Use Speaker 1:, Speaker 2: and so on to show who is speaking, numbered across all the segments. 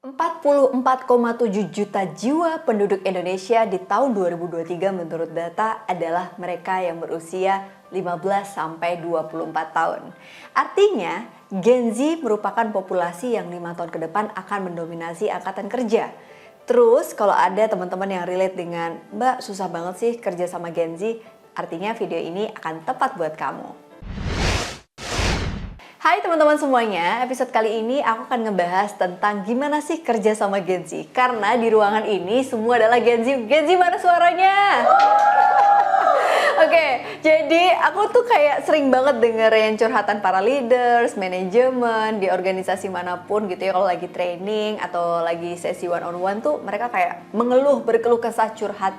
Speaker 1: 44,7 juta jiwa penduduk Indonesia di tahun 2023 menurut data adalah mereka yang berusia 15 sampai 24 tahun. Artinya, Gen Z merupakan populasi yang 5 tahun ke depan akan mendominasi angkatan kerja. Terus, kalau ada teman-teman yang relate dengan, "Mbak, susah banget sih kerja sama Gen Z," artinya video ini akan tepat buat kamu. Hai teman-teman semuanya, episode kali ini aku akan ngebahas tentang gimana sih kerja sama Gen Z. Karena di ruangan ini semua adalah Gen Z. Gen Z mana suaranya? Oke, jadi aku tuh kayak sering banget dengerin curhatan para leaders, manajemen, di organisasi manapun gitu ya. Kalau lagi training atau lagi sesi one on one tuh mereka kayak berkeluh kesah, curhat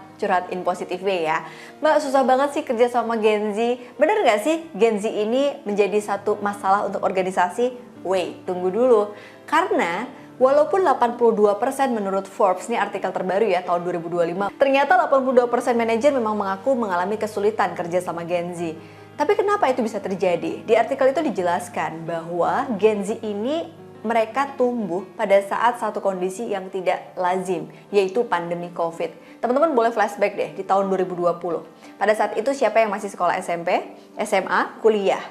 Speaker 1: in positive way ya. "Mbak, susah banget sih kerja sama Gen Z." Bener gak sih Gen Z ini menjadi satu masalah untuk organisasi? Wait, tunggu dulu. Karena walaupun 82% menurut Forbes, ini artikel terbaru ya tahun 2025, ternyata 82% manajer memang mengaku mengalami kesulitan kerja sama Gen Z. Tapi kenapa itu bisa terjadi? Di artikel itu dijelaskan bahwa Gen Z ini mereka tumbuh pada saat satu kondisi yang tidak lazim, yaitu pandemi COVID. Teman-teman boleh flashback deh di tahun 2020. Pada saat itu siapa yang masih sekolah SMP, SMA, kuliah?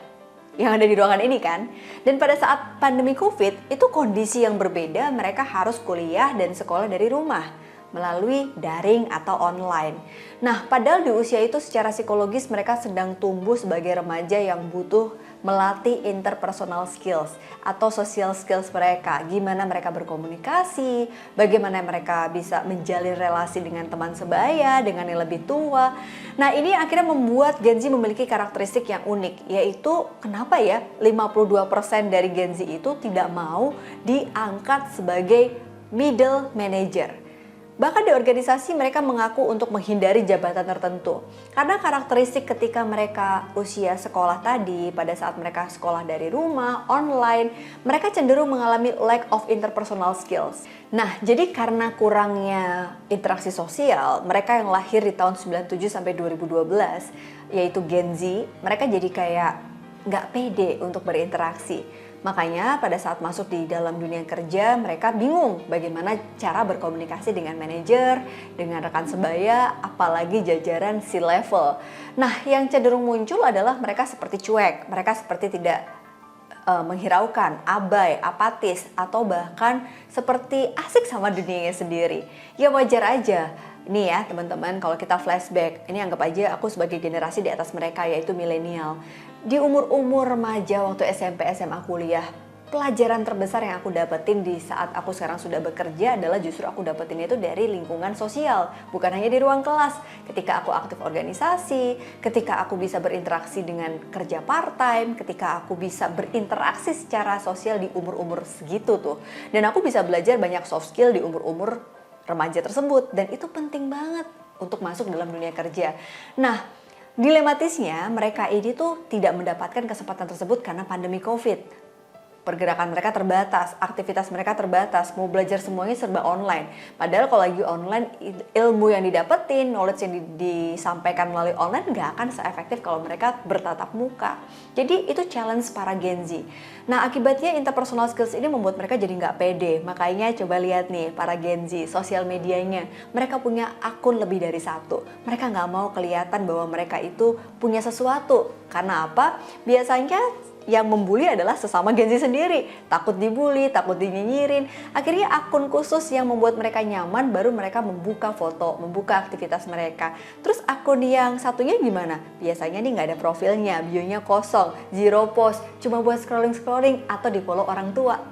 Speaker 1: Yang ada di ruangan ini kan. Dan pada saat pandemi COVID, itu kondisi yang berbeda, mereka harus kuliah dan sekolah dari rumah melalui daring atau online. Nah, padahal di usia itu secara psikologis mereka sedang tumbuh sebagai remaja yang butuh melatih interpersonal skills atau social skills mereka. Gimana mereka berkomunikasi, bagaimana mereka bisa menjalin relasi dengan teman sebaya, dengan yang lebih tua. Nah, ini akhirnya membuat Gen Z memiliki karakteristik yang unik, yaitu kenapa ya 52% dari Gen Z itu tidak mau diangkat sebagai middle manager. Bahkan di organisasi mereka mengaku untuk menghindari jabatan tertentu. Karena karakteristik ketika mereka usia sekolah tadi, pada saat mereka sekolah dari rumah, online, mereka cenderung mengalami lack of interpersonal skills. Nah, jadi karena kurangnya interaksi sosial, mereka yang lahir di tahun 97 sampai 2012, yaitu Gen Z, mereka jadi kayak nggak pede untuk berinteraksi. Makanya pada saat masuk di dalam dunia kerja, mereka bingung bagaimana cara berkomunikasi dengan manajer, dengan rekan sebaya, apalagi jajaran C-level. Nah, yang cenderung muncul adalah mereka seperti cuek, mereka seperti tidak menghiraukan, abai, apatis, atau bahkan seperti asik sama dunianya sendiri. Ya wajar aja. Ini ya teman-teman, kalau kita flashback, ini anggap aja aku sebagai generasi di atas mereka, yaitu milenial. Di umur-umur remaja waktu SMP, SMA, kuliah, pelajaran terbesar yang aku dapetin di saat aku sekarang sudah bekerja adalah justru aku dapetin itu dari lingkungan sosial. Bukan hanya di ruang kelas, ketika aku aktif organisasi, ketika aku bisa berinteraksi dengan kerja part-time, ketika aku bisa berinteraksi secara sosial di umur-umur segitu tuh. Dan aku bisa belajar banyak soft skill di umur-umur remaja tersebut, dan itu penting banget untuk masuk dalam dunia kerja. Nah, dilematisnya mereka ini tuh tidak mendapatkan kesempatan tersebut karena pandemi COVID. Pergerakan mereka terbatas, aktivitas mereka terbatas, mau belajar semuanya serba online. Padahal kalau lagi online, ilmu yang didapetin, knowledge yang disampaikan melalui online nggak akan se-efektif kalau mereka bertatap muka. Jadi itu challenge para Gen Z. Nah, akibatnya interpersonal skills ini membuat mereka jadi nggak pede. Makanya coba lihat nih para Gen Z, sosial medianya. Mereka punya akun lebih dari satu. Mereka nggak mau kelihatan bahwa mereka itu punya sesuatu. Karena apa? Biasanya yang membuli adalah sesama Gen Z sendiri. Takut dibully, takut dinyinyirin. Akhirnya akun khusus yang membuat mereka nyaman, baru mereka membuka foto, membuka aktivitas mereka. Terus akun yang satunya gimana? Biasanya nih nggak ada profilnya, bionya kosong, zero post, cuma buat scrolling-scrolling atau di follow orang tua.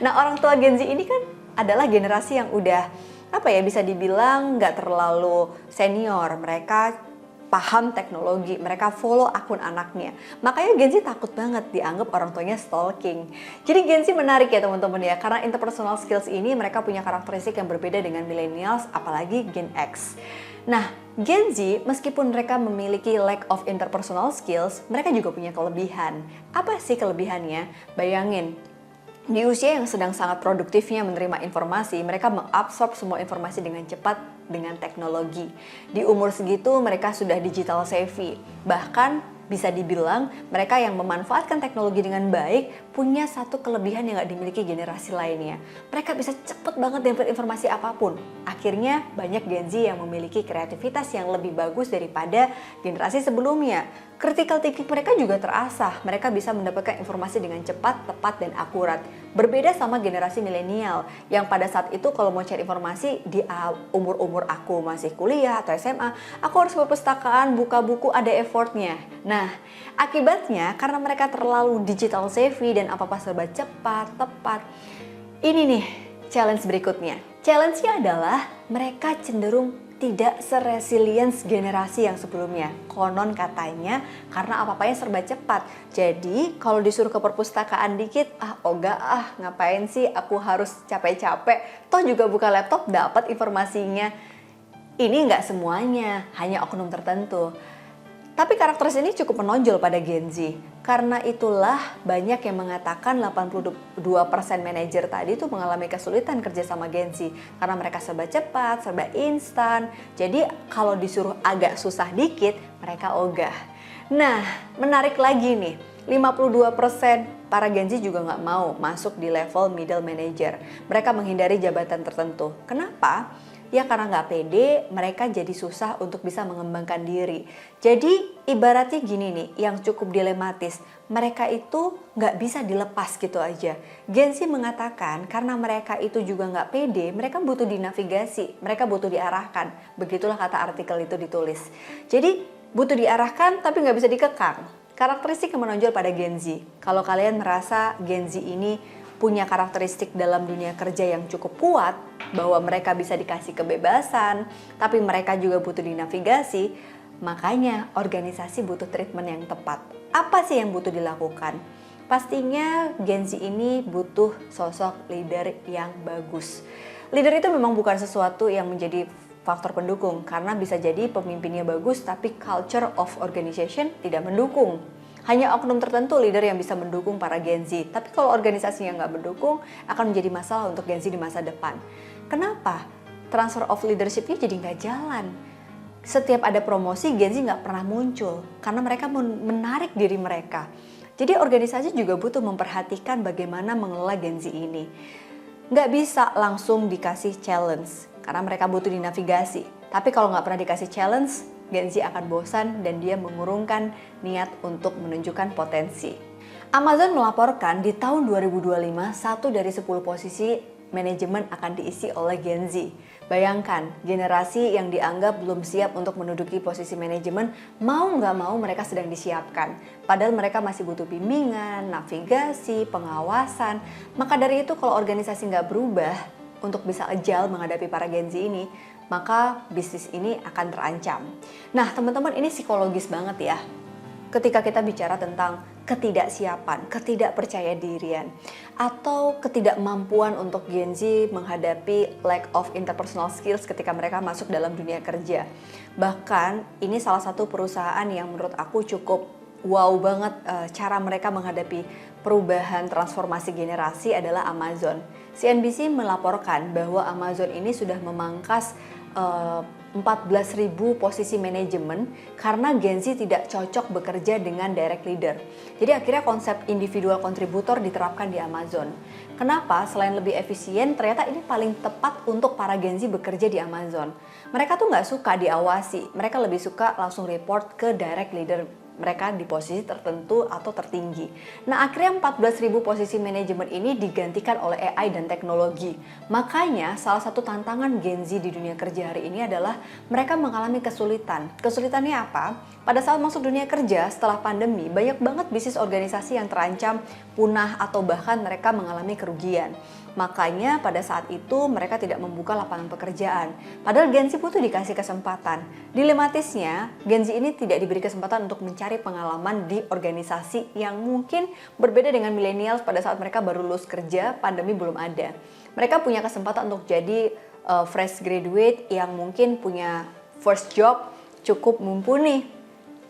Speaker 1: Nah, orang tua Gen Z ini kan adalah generasi yang udah bisa dibilang nggak terlalu senior. Mereka paham teknologi, mereka follow akun anaknya. Makanya Gen Z takut banget dianggap orang tuanya stalking. Jadi Gen Z menarik ya teman-teman ya, karena interpersonal skills ini mereka punya karakteristik yang berbeda dengan millennials, apalagi Gen X. Nah, Gen Z meskipun mereka memiliki lack of interpersonal skills, mereka juga punya kelebihan. Apa sih kelebihannya? Bayangin, di usia yang sedang sangat produktifnya menerima informasi, mereka mengabsorb semua informasi dengan cepat dengan teknologi. Di umur segitu mereka sudah digital savvy. Bahkan bisa dibilang mereka yang memanfaatkan teknologi dengan baik punya satu kelebihan yang nggak dimiliki generasi lainnya. Mereka bisa cepet banget dapat informasi apapun. Akhirnya banyak Gen Z yang memiliki kreativitas yang lebih bagus daripada generasi sebelumnya. Critical thinking mereka juga terasah. Mereka bisa mendapatkan informasi dengan cepat, tepat, dan akurat. Berbeda sama generasi milenial yang pada saat itu kalau mau cari informasi di umur-umur aku masih kuliah atau SMA, aku harus ke perpustakaan, buka buku, ada effortnya. Nah, akibatnya karena mereka terlalu digital savvy dan apa-apa serba cepat, tepat. Ini nih challenge berikutnya. Challenge-nya adalah mereka cenderung tidak seresilience generasi yang sebelumnya. Konon katanya karena apa-apanya serba cepat. Jadi kalau disuruh ke perpustakaan dikit, ngapain sih aku harus capek-capek. Toh juga buka laptop dapat informasinya. Ini nggak semuanya, hanya oknum tertentu. Tapi karakteristik ini cukup menonjol pada Gen Z. Karena itulah banyak yang mengatakan 82% manajer tadi itu mengalami kesulitan kerja sama Gen Z. Karena mereka serba cepat, serba instan. Jadi kalau disuruh agak susah dikit, mereka ogah. Nah, menarik lagi nih. 52% para Gen Z juga nggak mau masuk di level middle manager. Mereka menghindari jabatan tertentu. Kenapa? Ya karena nggak pede, mereka jadi susah untuk bisa mengembangkan diri. Jadi ibaratnya gini nih, yang cukup dilematis. Mereka itu nggak bisa dilepas gitu aja. Gen Z mengatakan karena mereka itu juga nggak pede, mereka butuh dinavigasi, mereka butuh diarahkan. Begitulah kata artikel itu ditulis. Jadi butuh diarahkan tapi nggak bisa dikekang. Karakteristik yang menonjol pada Gen Z. Kalau kalian merasa Gen Z ini punya karakteristik dalam dunia kerja yang cukup kuat, bahwa mereka bisa dikasih kebebasan, tapi mereka juga butuh dinavigasi, makanya organisasi butuh treatment yang tepat. Apa sih yang butuh dilakukan? Pastinya Gen Z ini butuh sosok leader yang bagus. Leader itu memang bukan sesuatu yang menjadi faktor pendukung, karena bisa jadi pemimpinnya bagus tapi culture of organization tidak mendukung. Hanya oknum tertentu leader yang bisa mendukung para Gen Z. Tapi kalau organisasinya nggak mendukung, akan menjadi masalah untuk Gen Z di masa depan. Kenapa? Transfer of leadership-nya jadi nggak jalan. Setiap ada promosi, Gen Z nggak pernah muncul. Karena mereka menarik diri mereka. Jadi organisasi juga butuh memperhatikan bagaimana mengelola Gen Z ini. Nggak bisa langsung dikasih challenge. Karena mereka butuh dinavigasi. Tapi kalau nggak pernah dikasih challenge, Gen Z akan bosan dan dia mengurungkan niat untuk menunjukkan potensi. Amazon melaporkan di tahun 2025, 1 dari 10 posisi manajemen akan diisi oleh Gen Z. Bayangkan, generasi yang dianggap belum siap untuk menduduki posisi manajemen, mau nggak mau mereka sedang disiapkan. Padahal mereka masih butuh bimbingan, navigasi, pengawasan. Maka dari itu kalau organisasi nggak berubah untuk bisa agile menghadapi para Gen Z ini, maka bisnis ini akan terancam. Nah teman-teman, ini psikologis banget ya. Ketika kita bicara tentang ketidaksiapan, ketidakpercayadirian, atau ketidakmampuan untuk Gen Z menghadapi lack of interpersonal skills ketika mereka masuk dalam dunia kerja. Bahkan ini salah satu perusahaan yang menurut aku cukup wow banget cara mereka menghadapi perubahan transformasi generasi adalah Amazon. CNBC melaporkan bahwa Amazon ini sudah memangkas 14.000 posisi manajemen karena Gen Z tidak cocok bekerja dengan direct leader. Jadi akhirnya konsep individual kontributor diterapkan di Amazon. Kenapa? Selain lebih efisien, ternyata ini paling tepat untuk para Gen Z bekerja di Amazon. Mereka tuh nggak suka diawasi, mereka lebih suka langsung report ke direct leader mereka di posisi tertentu atau tertinggi. Nah akhirnya 14.000 posisi manajemen ini digantikan oleh AI dan teknologi. Makanya salah satu tantangan Gen Z di dunia kerja hari ini adalah mereka mengalami kesulitan. Kesulitannya apa? Pada saat masuk dunia kerja setelah pandemi, banyak banget bisnis organisasi yang terancam punah atau bahkan mereka mengalami kerugian. Makanya pada saat itu mereka tidak membuka lapangan pekerjaan. Padahal Gen Z butuh dikasih kesempatan. Dilematisnya, Gen Z ini tidak diberi kesempatan untuk mencari pengalaman di organisasi yang mungkin berbeda dengan millennials pada saat mereka baru lulus kerja, pandemi belum ada. Mereka punya kesempatan untuk jadi fresh graduate yang mungkin punya first job cukup mumpuni.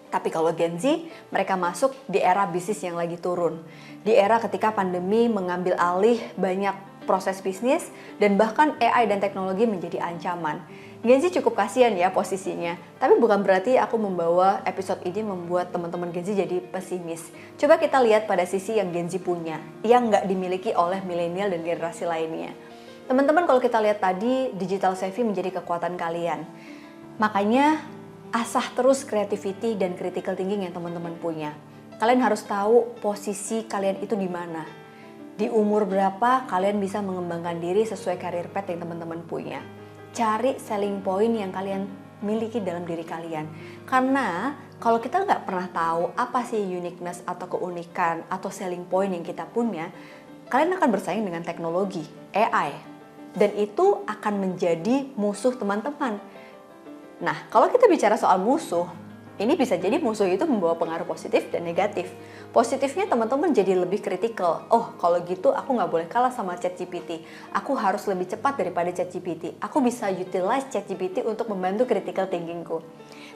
Speaker 1: Tapi kalau Gen Z, mereka masuk di era bisnis yang lagi turun. Di era ketika pandemi mengambil alih banyak proses bisnis dan bahkan AI dan teknologi menjadi ancaman. Gen Z cukup kasihan ya posisinya, tapi bukan berarti aku membawa episode ini membuat teman-teman Gen Z jadi pesimis. Coba kita lihat pada sisi yang Gen Z punya, yang nggak dimiliki oleh milenial dan generasi lainnya. Teman-teman, kalau kita lihat tadi, digital savvy menjadi kekuatan kalian. Makanya, asah terus creativity dan critical thinking yang teman-teman punya. Kalian harus tahu posisi kalian itu di mana. Di umur berapa kalian bisa mengembangkan diri sesuai career path yang teman-teman punya. Cari selling point yang kalian miliki dalam diri kalian. Karena kalau kita nggak pernah tahu apa sih uniqueness atau keunikan atau selling point yang kita punya, kalian akan bersaing dengan teknologi, AI. Dan itu akan menjadi musuh teman-teman. Nah, kalau kita bicara soal musuh, ini bisa jadi musuh itu membawa pengaruh positif dan negatif. Positifnya teman-teman jadi lebih kritikal. Oh, kalau gitu aku nggak boleh kalah sama ChatGPT. Aku harus lebih cepat daripada ChatGPT. Aku bisa utilize ChatGPT untuk membantu critical thinkingku.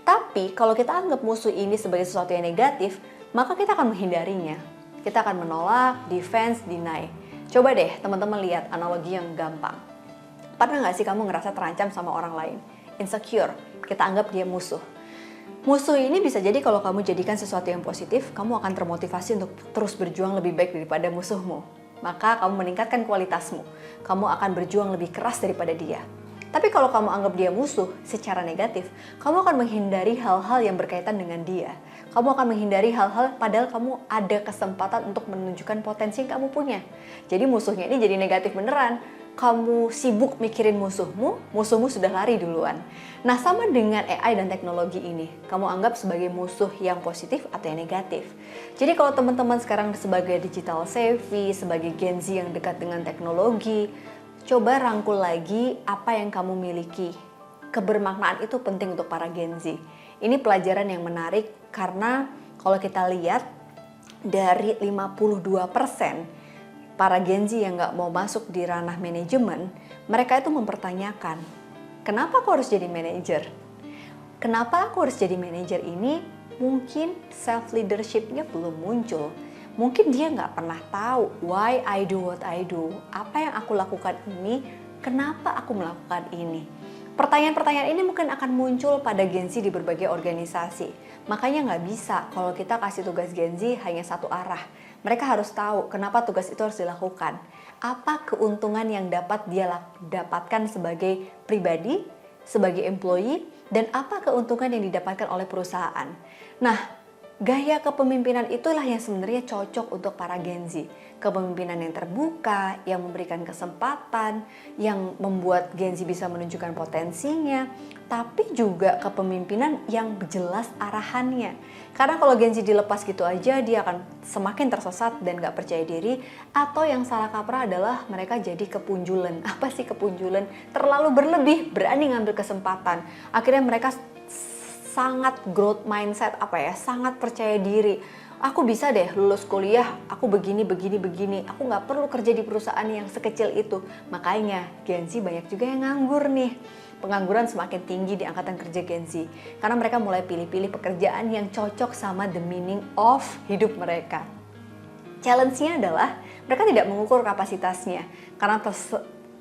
Speaker 1: Tapi kalau kita anggap musuh ini sebagai sesuatu yang negatif, maka kita akan menghindarinya. Kita akan menolak, defense, deny. Coba deh teman-teman lihat analogi yang gampang. Pernah nggak sih kamu ngerasa terancam sama orang lain? Insecure, kita anggap dia musuh. Musuh ini bisa jadi kalau kamu jadikan sesuatu yang positif, kamu akan termotivasi untuk terus berjuang lebih baik daripada musuhmu. Maka kamu meningkatkan kualitasmu. Kamu akan berjuang lebih keras daripada dia. Tapi kalau kamu anggap dia musuh secara negatif, kamu akan menghindari hal-hal yang berkaitan dengan dia. Kamu akan menghindari hal-hal padahal kamu ada kesempatan untuk menunjukkan potensi yang kamu punya. Jadi musuhnya ini jadi negatif beneran. Kamu sibuk mikirin musuhmu, musuhmu sudah lari duluan. Nah, sama dengan AI dan teknologi ini, kamu anggap sebagai musuh yang positif atau yang negatif. Jadi kalau teman-teman sekarang sebagai digital savvy, sebagai Gen Z yang dekat dengan teknologi, coba rangkul lagi apa yang kamu miliki. Kebermaknaan itu penting untuk para Gen Z. Ini pelajaran yang menarik karena kalau kita lihat dari 52% para Gen Z yang nggak mau masuk di ranah manajemen, mereka itu mempertanyakan, kenapa aku harus jadi manajer? Kenapa aku harus jadi manajer ini? Mungkin self-leadership-nya belum muncul. Mungkin dia nggak pernah tahu why I do what I do. Apa yang aku lakukan ini, kenapa aku melakukan ini? Pertanyaan-pertanyaan ini mungkin akan muncul pada Gen Z di berbagai organisasi. Makanya nggak bisa kalau kita kasih tugas Gen Z hanya satu arah. Mereka harus tahu kenapa tugas itu harus dilakukan. Apa keuntungan yang dapat dia dapatkan sebagai pribadi, sebagai employee, dan apa keuntungan yang didapatkan oleh perusahaan. Nah, gaya kepemimpinan itulah yang sebenarnya cocok untuk para Gen Z. Kepemimpinan yang terbuka, yang memberikan kesempatan, yang membuat Gen Z bisa menunjukkan potensinya, tapi juga kepemimpinan yang jelas arahannya. Karena kalau Gen Z dilepas gitu aja, dia akan semakin tersesat dan gak percaya diri. Atau yang salah kaprah adalah mereka jadi kepunjulan. Apa sih kepunjulan? Terlalu berlebih, berani ngambil kesempatan. Akhirnya mereka sangat growth mindset, sangat percaya diri. Aku bisa deh lulus kuliah, aku begini. Aku nggak perlu kerja di perusahaan yang sekecil itu. Makanya Gen Z banyak juga yang nganggur nih. Pengangguran semakin tinggi di angkatan kerja Gen Z. Karena mereka mulai pilih-pilih pekerjaan yang cocok sama the meaning of hidup mereka. Challenge-nya adalah mereka tidak mengukur kapasitasnya. Karena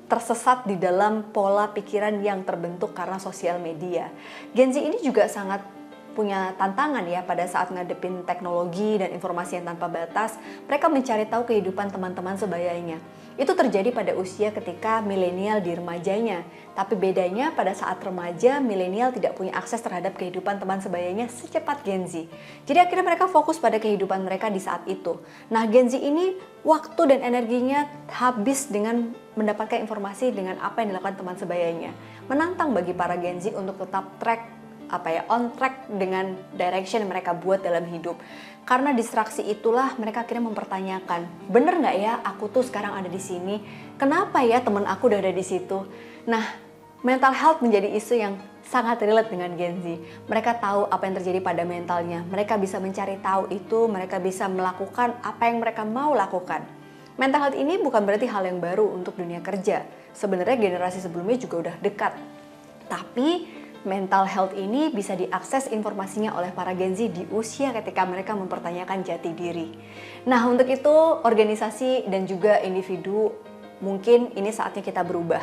Speaker 1: tersesat di dalam pola pikiran yang terbentuk karena sosial media. Gen Z ini juga sangat punya tantangan ya pada saat ngadepin teknologi dan informasi yang tanpa batas. Mereka mencari tahu kehidupan teman-teman sebayanya. Itu terjadi pada usia ketika milenial di remajanya. Tapi bedanya pada saat remaja, milenial tidak punya akses terhadap kehidupan teman sebayanya secepat Gen Z. Jadi akhirnya mereka fokus pada kehidupan mereka di saat itu. Nah, Gen Z ini waktu dan energinya habis dengan mendapatkan informasi dengan apa yang dilakukan teman sebayanya. Menantang bagi para Gen Z untuk tetap on track dengan direction yang mereka buat dalam hidup. Karena distraksi itulah mereka akhirnya mempertanyakan, bener nggak ya aku tuh sekarang ada di sini? Kenapa ya teman aku udah ada di situ? Nah, mental health menjadi isu yang sangat relate dengan Gen Z. Mereka tahu apa yang terjadi pada mentalnya. Mereka bisa mencari tahu itu, mereka bisa melakukan apa yang mereka mau lakukan. Mental health ini bukan berarti hal yang baru untuk dunia kerja. Sebenarnya generasi sebelumnya juga udah dekat. Tapi mental health ini bisa diakses informasinya oleh para Gen Z di usia ketika mereka mempertanyakan jati diri. Nah, untuk itu organisasi dan juga individu mungkin ini saatnya kita berubah.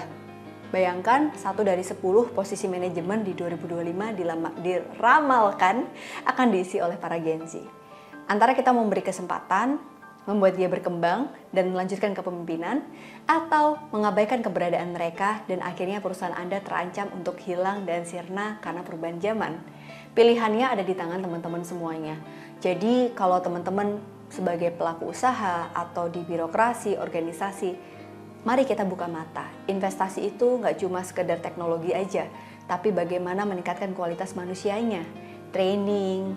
Speaker 1: Bayangkan 1 dari 10 posisi manajemen di 2025 diramalkan akan diisi oleh para Gen Z. Antara kita memberi kesempatan, membuat dia berkembang dan melanjutkan kepemimpinan, atau mengabaikan keberadaan mereka dan akhirnya perusahaan Anda terancam untuk hilang dan sirna karena perubahan zaman. Pilihannya ada di tangan teman-teman semuanya. Jadi kalau teman-teman sebagai pelaku usaha atau di birokrasi, organisasi, mari kita buka mata. Investasi itu nggak cuma sekedar teknologi aja, tapi bagaimana meningkatkan kualitas manusianya. Training,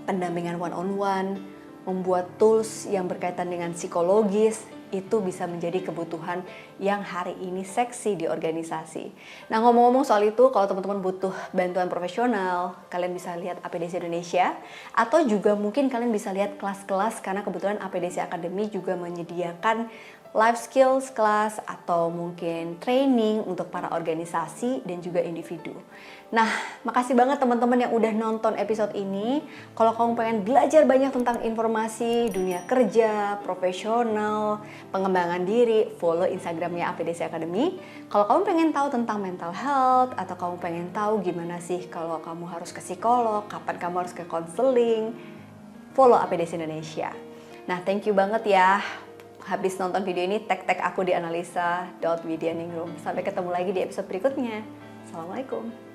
Speaker 1: pendampingan one-on-one, membuat tools yang berkaitan dengan psikologis, itu bisa menjadi kebutuhan yang hari ini seksi di organisasi. Nah, ngomong-ngomong soal itu, kalau teman-teman butuh bantuan profesional, kalian bisa lihat APDC Indonesia, atau juga mungkin kalian bisa lihat kelas-kelas, karena kebetulan APDC Academy juga menyediakan life skills class atau mungkin training untuk para organisasi dan juga individu. Nah, makasih banget teman-teman yang udah nonton episode ini. Kalau kamu pengen belajar banyak tentang informasi dunia kerja, profesional, pengembangan diri, follow Instagramnya APDC Academy. Kalau kamu pengen tahu tentang mental health, atau kamu pengen tahu gimana sih kalau kamu harus ke psikolog, kapan kamu harus ke counseling, follow APDC Indonesia. Nah, thank you banget ya. Habis nonton video ini, tag aku di analisa.widianingrum. Sampai ketemu lagi di episode berikutnya. Assalamualaikum.